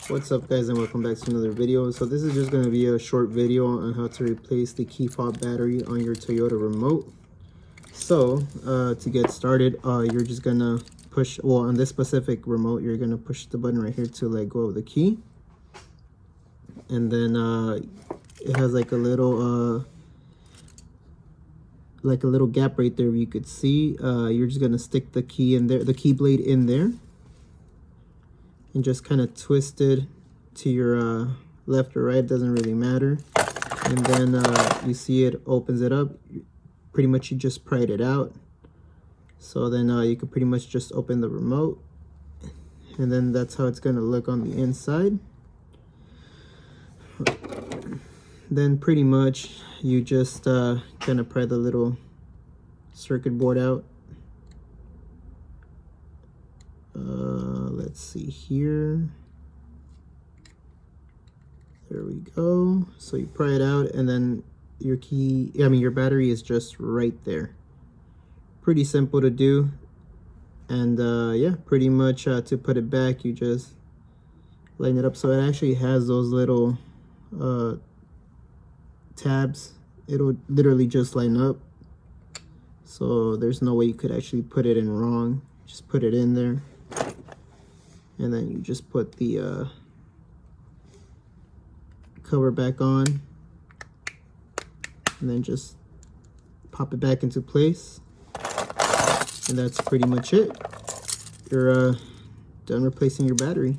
What's up, guys, and welcome back to another video. So this is just going to be a short video on how to replace the key fob battery on your Toyota remote. So to get started, you're just gonna push, well, on this specific remote, you're gonna push the button right here to let go of the key, and then it has like a little gap right there where you could see. You're just gonna stick the key in there, the key blade in there, and just kind of twist it to your left or right, doesn't really matter. And then you see it opens it up. Pretty much you just pried it out. So then you could pretty much just open the remote, and then that's how it's gonna look on the inside. Then pretty much you just kind of pry the little circuit board out. Let's see here. There we go. So you pry it out, and then your battery is just right there. Pretty simple to do. And yeah, pretty much to put it back, you just line it up so it actually has those little tabs. It'll literally just line up, so there's no way you could actually put it in wrong. Just put it in there, and then you just put the cover back on, and then just pop it back into place, and that's pretty much it. You're done replacing your battery.